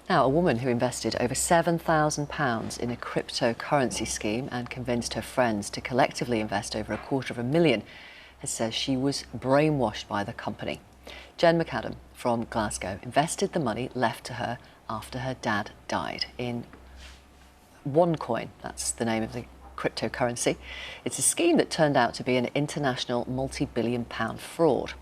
Now, a woman who invested over £7,000 in a cryptocurrency scheme and convinced her friends to collectively invest over £250,000 has said she was brainwashed by the company. Jen McAdam from Glasgow invested the money left to her after her dad died in OneCoin. That's the name of the cryptocurrency. It's a scheme that turned out to be an international multi-billion-pound fraud.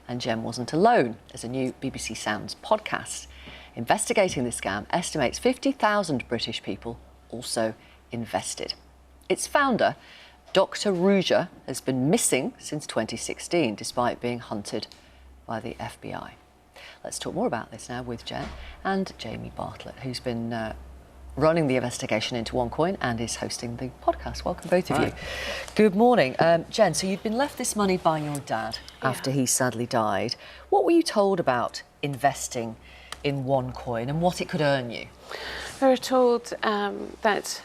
And Jen wasn't alone, as a new BBC Sounds podcast investigating the scam estimates 50,000 British people also invested. Its founder, Dr. Usha, has been missing since 2016, despite being hunted by the FBI. Let's talk more about this now with Jen and Jamie Bartlett, who's been running the investigation into OneCoin and is hosting the podcast. Welcome, both of you. Good morning. Jen, so you'd been left this money by your dad after he sadly died. What were you told about investing in OneCoin and what it could earn you? We were told that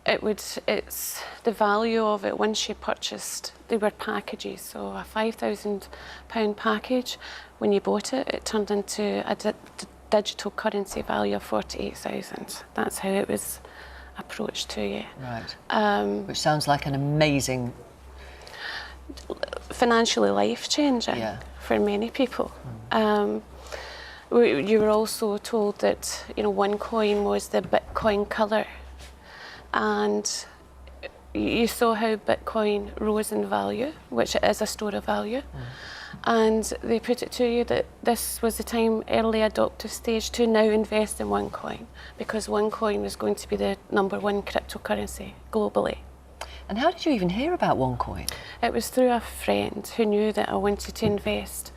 it's the value of it once you purchased. They were packages, so a £5,000 package. When you bought it, it turned into a digital currency value of 48,000. That's how it was approached to you. Right. Which sounds like an amazing, financially life-changing for many people. You were also told that OneCoin was the Bitcoin colour, and you saw how Bitcoin rose in value, which it is a store of value. And they put it to you that this was the time, early adoptive stage, to now invest in OneCoin, because OneCoin was going to be the #1 cryptocurrency globally. And how did you even hear about OneCoin? It was through a friend who knew that I wanted to invest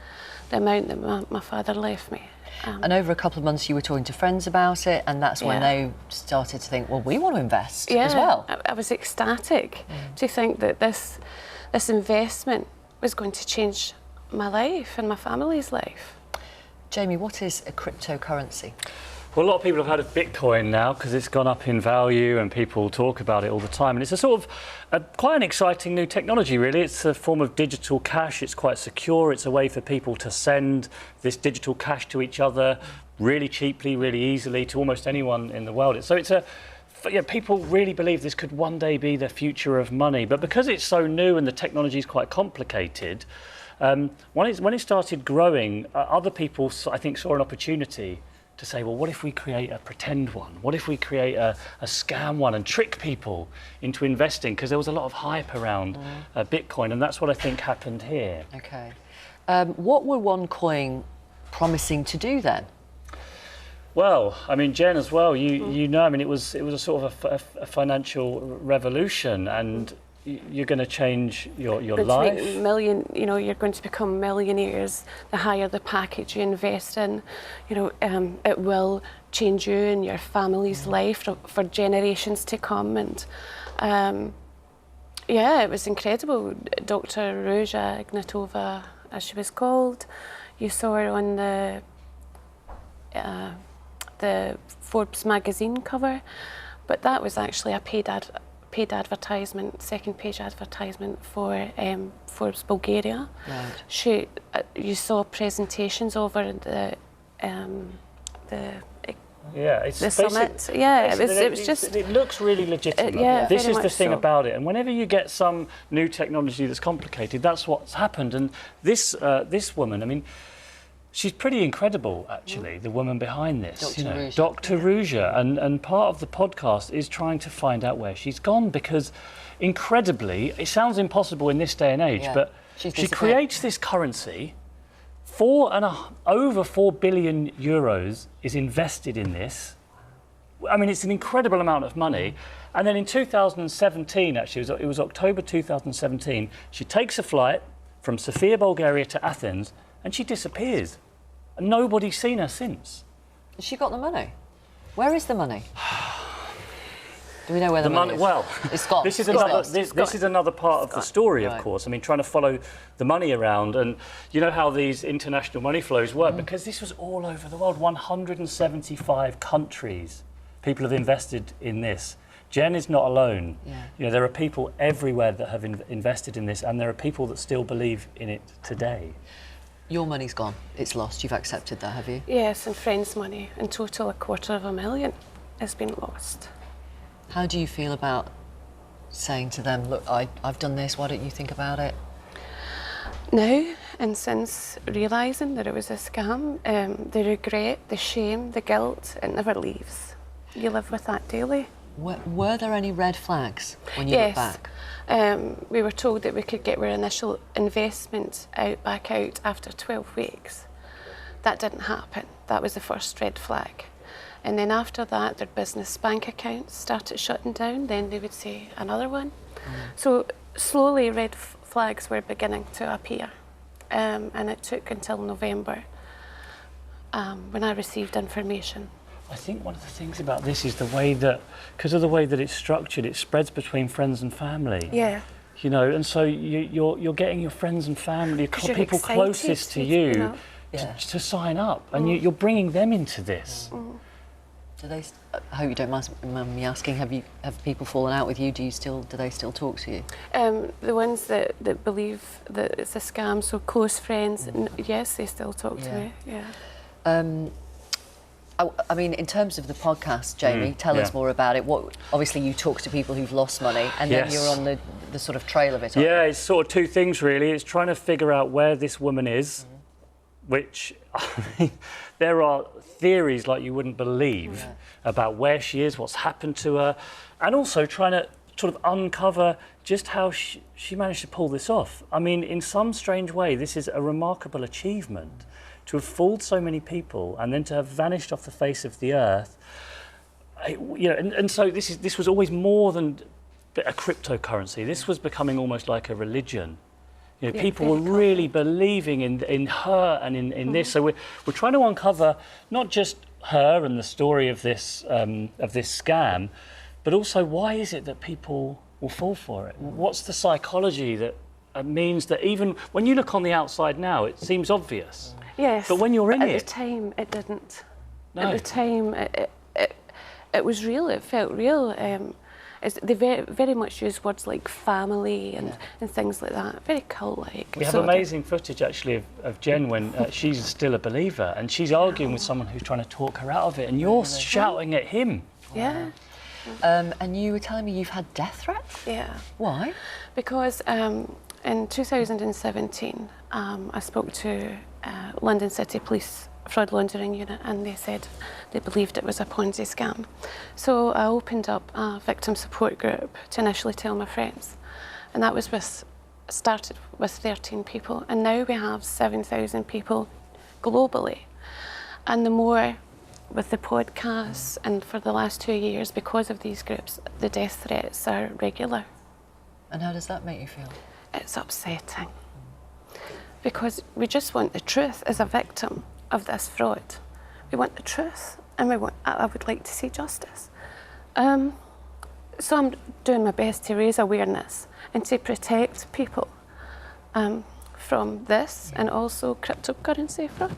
the amount that my father left me. And over a couple of months you were talking to friends about it, and that's when they started to think, well, we want to invest as well. I was ecstatic to think that this investment was going to change my life and my family's life. Jamie, what is a cryptocurrency? Well, a lot of people have heard of Bitcoin now because it's gone up in value and people talk about it all the time. And it's a sort of quite an exciting new technology, really. It's a form of digital cash. It's quite secure. It's a way for people to send this digital cash to each other really cheaply, really easily, to almost anyone in the world. So it's people really believe this could one day be the future of money. But because it's so new and the technology is quite complicated, when it started growing, other people, I think, saw an opportunity to say, well, what if we create a pretend one? What if we create a scam one and trick people into investing? Because there was a lot of hype around Bitcoin, and that's what I think happened here. Okay. What were OneCoin promising to do then? Well, I mean, Jen, as well, you know, I mean, it was a sort of a financial revolution, and you're going to change your life. You're going to become millionaires the higher the package you invest in. It will change you and your family's life for generations to come. And it was incredible. Dr. Usha Ignatova, as she was called, you saw her on the Forbes magazine cover, but that was actually a paid advertisement, second page advertisement for Forbes Bulgaria. Right. You saw presentations over the summit. Yeah, it was just. It looks really legitimate. This is the thing about it. And whenever you get some new technology that's complicated, that's what's happened. And this woman, I mean, she's pretty incredible, actually, the woman behind this. Dr. Usha. And part of the podcast is trying to find out where she's gone, because incredibly, it sounds impossible in this day and age, but she creates this currency. Over 4 billion euros is invested in this. I mean, it's an incredible amount of money. And then in 2017, actually, it was October 2017, she takes a flight from Sofia, Bulgaria to Athens, and she disappears. And nobody's seen her since. Has she got the money? Where is the money? Do we know where the money is? Well, it's gone. This is another part of the story, of course. I mean, trying to follow the money around, and you know how these international money flows work, because this was all over the world. 175 countries, people have invested in this. Jen is not alone. There are people everywhere that have invested in this, and there are people that still believe in it today. Your money's gone. It's lost. You've accepted that, have you? Yes, and friends' money. In total, $250,000 has been lost. How do you feel about saying to them, look, I've done this, why don't you think about it? Now, and since realising that it was a scam, the regret, the shame, the guilt, it never leaves. You live with that daily. Were there any red flags when you look back? We were told that we could get our initial investment back out after 12 weeks. That didn't happen. That was the first red flag. And then after that, their business bank accounts started shutting down. Then they would say another one. So slowly red flags were beginning to appear. And it took until November when I received information. I think one of the things about this is the way that, because of the way that it's structured, it spreads between friends and family. Yeah. You know, and so you're getting your friends and family, people excited closest to you, to sign up, and you're bringing them into this. Do they? I hope you don't mind me asking. Have people fallen out with you? Do they still talk to you? The ones that believe that it's a scam, so close friends, yes, they still talk to me. Yeah. I mean, in terms of the podcast, Jamie, tell us more about it. Obviously, you talk to people who've lost money, and then you're on the sort of trail of it. Yeah, it's sort of two things, really. It's trying to figure out where this woman is, which, I mean, there are theories like you wouldn't believe about where she is, what's happened to her, and also trying to sort of uncover just how she managed to pull this off. I mean, in some strange way, this is a remarkable achievement. To have fooled so many people and then to have vanished off the face of the earth, you know, and so this was always more than a cryptocurrency. This was becoming almost like a religion. You know, people were really believing in her and in this. So we're trying to uncover not just her and the story of this scam, but also why is it that people will fall for it? What's the psychology that means that even when you look on the outside now, it seems obvious. Yes, but when you're in at the time, it didn't. No. At the time, it was real. It felt real. They very much use words like family and things like that. Very cult-like. We have amazing footage actually of Jen when she's still a believer and she's arguing with someone who's trying to talk her out of it, and you're shouting at him. Yeah. And you were telling me you've had death threats? Yeah. Why? Because in 2017, I spoke to London City Police Fraud Laundering Unit, and they said they believed it was a Ponzi scam. So I opened up a victim support group to initially tell my friends, and that was started with 13 people, and now we have 7,000 people globally. And the more with the podcasts, and for the last 2 years, because of these groups, the death threats are regular. And how does that make you feel? It's upsetting. Because we just want the truth as a victim of this fraud. We want the truth, and I would like to see justice. So I'm doing my best to raise awareness and to protect people from this and also cryptocurrency fraud.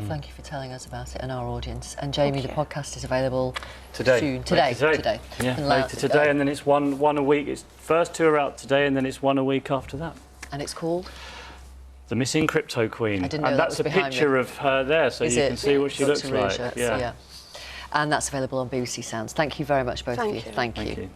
Thank you for telling us about it and our audience. And Jamie, the podcast is available today. Soon. Today. Yeah, later today, and then it's one a week. It's first two are out today, and then it's one a week after that. And it's called? The Missing Cryptoqueen. I didn't know and that that's was a picture me. of her there, so you can see what she looks like. Yeah. And that's available on BBC Sounds. Thank you very much, both of you. Thank you. Thank you. Thank you.